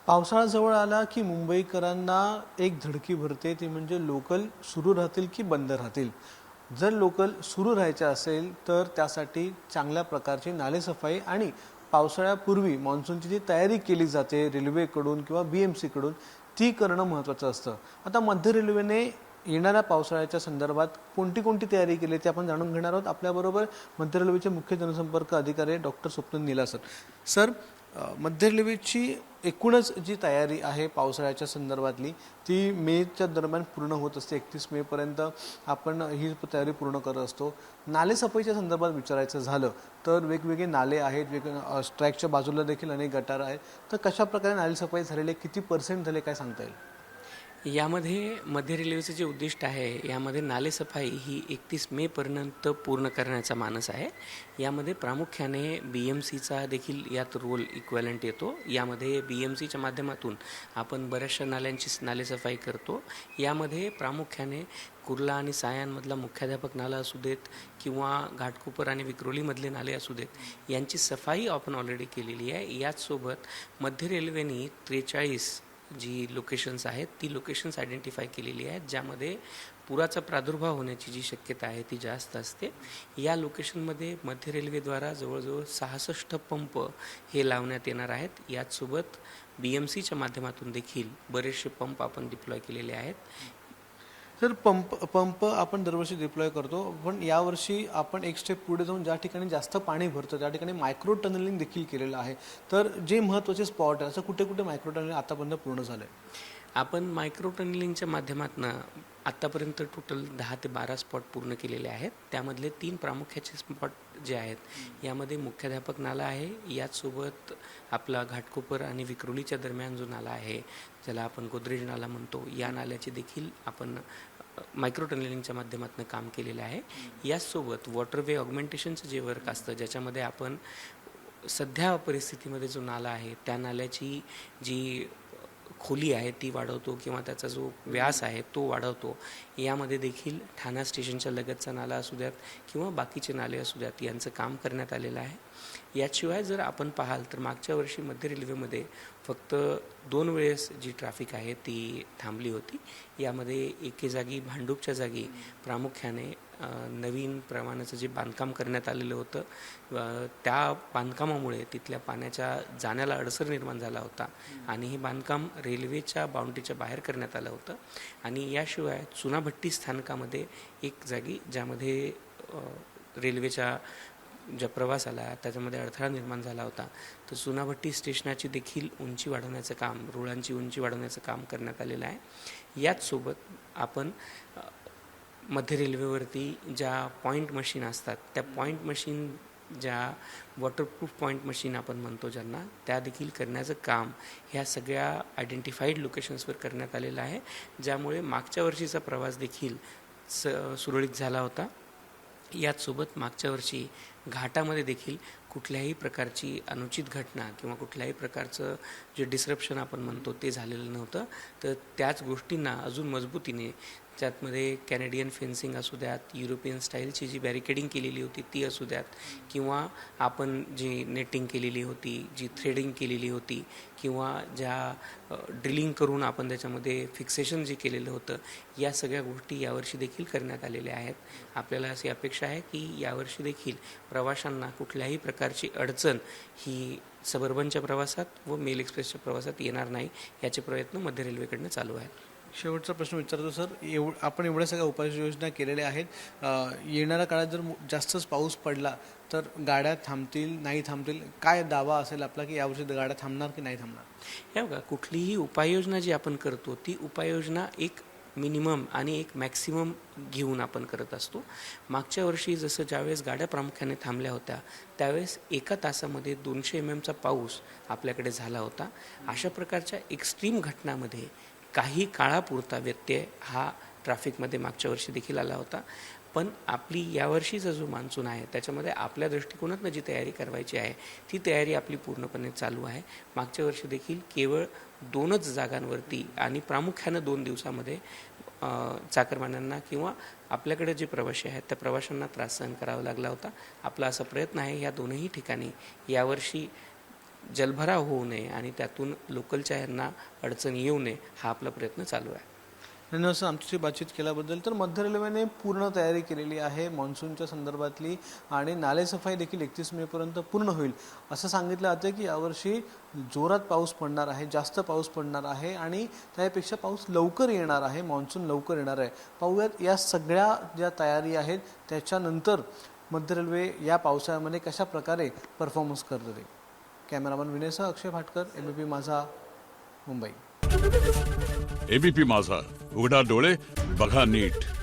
पावसाळा जवळ आला की मुंबईकरांना एक धडकी भरते, ती म्हणजे लोकल सुरू राहतील की बंद राहतील. जर लोकल सुरू राहायचे असेल तर त्यासाठी चांगल्या प्रकारची नालेसफाई आणि पावसाळ्यापूर्वी मान्सूनची जी तयारी केली जाते रेल्वेकडून किंवा BMC कडून, ती करणं महत्त्वाचं असतं. आता मध्य रेल्वेने येणाऱ्या पावसाळ्याच्या संदर्भात कोणती कोणती तयारी केली ते आपण जाणून घेणार आहोत. आपल्याबरोबर मध्य रेल्वेचे मुख्य जनसंपर्क अधिकारी डॉक्टर स्वप्नील नीलासर सर. मध्य रेल्वेची एकूणच जी तयारी आहे पावसाळ्याच्या संदर्भातली, ती मेच्या दरम्यान पूर्ण होत असते. 31 मेपर्यंत आपण ही तयारी पूर्ण करत असतो. नालेसफाईच्या संदर्भात विचारायचं झालं तर वेगवेगळे नाले आहेत, ट्रॅकच्या बाजूला देखील अनेक गटार आहेत. तर कशा प्रकारे नालेसफाई झालेली आहे, किती % झाले, काय सांगता येईल? यामध्ये मध्य रेल्वेचं जे उद्दिष्ट आहे, यामध्ये नालेसफाई ही 31 मेपर्यंत पूर्ण करण्याचा मानस आहे. यामध्ये प्रामुख्याने BMCचा देखील यात रोल इक्वॅलंट येतो. यामध्ये BMCच्या माध्यमातून आपण बऱ्याचशा नाल्यांची नालेसफाई करतो. यामध्ये प्रामुख्याने कुर्ला आणि सायनमधला मुख्याध्यापक नाला असू देत किंवा घाटकोपर आणि विक्रोलीमधले नाले असू देत, यांची सफाई आपण ऑलरेडी केलेली आहे. याचसोबत मध्य रेल्वेने 43 जी लोकेशन्स आहेत ती लोकेशन्स आयडेंटिफाय केलेली आहेत, ज्यामध्ये पुराचा प्रादुर्भाव होण्याची जी शक्यता आहे ती जास्त असते. या लोकेशनमध्ये मध्य रेल्वेद्वारा जवळजवळ 66 पंप हे लावण्यात येणार आहेत. याचसोबत BMCच्या माध्यमातून देखील बरेचसे पंप आपण डिप्लॉय केलेले आहेत. सर, पंप आपण दरवर्षी डिप्लॉय करतो, पण यावर्षी आपण एक स्टेप पुढे जाऊन ज्या ठिकाणी जास्त पाणी भरतं त्या ठिकाणी मायक्रो टनलिंग देखील केलेलं आहे. तर जे महत्त्वाचे स्पॉट आहे, असं कुठे कुठे मायक्रो टनलिंग आतापर्यंत पूर्ण झालं आहे? आपण मायक्रो टनलिंगच्या माध्यमातून आत्तापर्यंत टोटल 10 ते 12 स्पॉट पूर्ण केलेले आहेत. त्यामधले 3 प्रामुख्याचे स्पॉट जे आहेत, यामध्ये मुख्याध्यापक नाला आहे, याचसोबत आपला घाटकोपर आणि विक्रोलीच्या दरम्यान जो नाला आहे, ज्याला आपण गोदरेज नाला म्हणतो, या नाल्याचे देखील आपण मायक्रो टनलिंगच्या माध्यमातून काम केलेलं आहे. याचसोबत वॉटरवे ऑगमेंटेशनचं जे वर्क असतं, ज्याच्यामध्ये आपण सध्या परिस्थितीमध्ये जो नाला आहे त्या नाल्याची जी खोली आहे ती वाढवतो किंवा त्याचा जो व्यास आहे तो वाढवतो. यामध्ये देखील ठाणा स्टेशनच्या लगतचा नाला असू द्यात किंवा बाकीचे नाले असू द्यात, यांचं काम करण्यात आलेलं आहे. याशिवाय जर आपण पाहाल तर मागच्या वर्षी मध्य रेल्वेमध्ये फक्त 2 वेळेस जी ट्रॅफिक आहे ती थांबली होती. यामध्ये एके जागी भांडूपच्या जागी प्रामुख्याने नवीन प्रमाणाचं जे बांधकाम करण्यात आलेलं होतं, त्या बांधकामामुळे तिथल्या पाण्याच्या जाण्याला अडसर निर्माण झाला होता आणि हे बांधकाम रेल्वेच्या बाउंड्रीच्या बाहेर करण्यात आलं होतं. आणि याशिवाय चुनाभट्टी स्थानकामध्ये एक जागी ज्यामध्ये रेल्वेच्या ज्या प्रवासाला त्याच्यामध्ये अडथळा निर्माण झाला होता, तर चुनाभट्टी स्टेशनाची देखील उंची वाढवण्याचं काम, रुळांची उंची वाढवण्याचं काम करण्यात आलेलं आहे. याचसोबत आपण मध्य रेल्वेवरती ज्या पॉईंट मशीन असतात, त्या पॉईंट मशीन, ज्या वॉटरप्रूफ पॉईंट मशीन आपण म्हणतो ज्यांना, त्या देखील करण्याचं काम ह्या सगळ्या आयडेंटिफाईड लोकेशन्सवर करण्यात आलेलं आहे, ज्यामुळे मागच्या वर्षीचा प्रवास देखील सुरळीत झाला होता. याचसोबत मागच्या वर्षी घाटामध्ये देखील कुठल्याही प्रकारची अनुचित घटना किंवा कुठल्याही प्रकारचं जे डिस्रप्शन आपण म्हणतो ते झालेलं नव्हतं. तर त्याच गोष्टींना अजून मजबूतीने, ज्यातमध्ये कॅनेडियन फेन्सिंग असू द्यात, युरोपियन स्टाईलची जी बॅरिकेडिंग केलेली होती ती असू द्यात, किंवा आपण जी नेटिंग केलेली होती, जी थ्रेडिंग केलेली होती, किंवा ज्या ड्रिलिंग करून आपण त्याच्यामध्ये फिक्सेशन जे केलेलं होतं, या सगळ्या गोष्टी यावर्षी देखील करण्यात आलेल्या आहेत. आपल्याला अशी अपेक्षा आहे की यावर्षी देखील प्रवाशांना कुठल्याही प्रकारची अडचण ही सबर्बनच्या प्रवासात व मेल एक्सप्रेसच्या प्रवासात येणार नाही, याचे प्रयत्न मध्य रेल्वेकडनं चालू आहेत. शेवटचा प्रश्न विचारतो सर. आपण एवढ्या सगळ्या उपाययोजना केलेल्या आहेत. येणाऱ्या काळात जर जास्तच पाऊस पडला तर गाड्या थांबतील, नाही थांबतील, काय दावा असेल आपला की यावर्षी गाड्या थांबणार की नाही थांबणार? हे बघा, कुठलीही उपाययोजना जी आपण करतो ती उपाययोजना एक मिनिमम आणि एक मॅक्सिमम घेऊन आपण करत असतो. मागच्या वर्षी जसं ज्यावेळेस गाड्या प्रामुख्याने थांबल्या होत्या, त्यावेळेस 1 तासामध्ये 200 mm पाऊस आपल्याकडे झाला होता. अशा प्रकारच्या एक्स्ट्रीम घटनामध्ये काही काळापुरता व्यत्यय हा ट्रॅफिकमध्ये मागच्या वर्षी देखील आला होता. पण आपली यावर्षीचा जो मान्सून आहे त्याच्यामध्ये आपल्या दृष्टिकोनातनं जी तयारी करायची आहे ती तयारी आपली पूर्णपणे चालू आहे. मागच्या वर्षी देखील केवळ 2च जागांवरती आणि प्रामुख्यानं 2 दिवसामध्ये चाकरमान्यांना किंवा आपल्याकडे जे प्रवासी आहेत त्या प्रवाशांना त्रास सहन करावा लागला होता. आपला असा प्रयत्न आहे या दोनही ठिकाणी यावर्षी जलभराव होऊ नये आणि त्यातून लोकलच्या यांना अडचण येऊ नये हा आपला प्रयत्न चालू आहे. धन्यवाद सर आमच्याशी बातचीत केल्याबद्दल. तर मध्य रेल्वेने पूर्ण तयारी केलेली आहे मान्सूनच्या संदर्भातली आणि नालेसफाई देखील 31 मेपर्यंत पूर्ण होईल असं सांगितलं जातं की यावर्षी जोरात पाऊस पडणार आहे, जास्त पाऊस पडणार आहे आणि त्यापेक्षा पाऊस लवकर येणार आहे, मान्सून लवकर येणार आहे. पाहूयात या सगळ्या ज्या तयारी आहेत त्याच्यानंतर मध्य रेल्वे या पावसाळ्यामध्ये कशा प्रकारे परफॉर्मन्स करते. कॅमेरामन विनयसह अक्षय भाटकर, एबीपी माझा, मुंबई. एबीपी माझा, उघडा डोळे बघा नीट.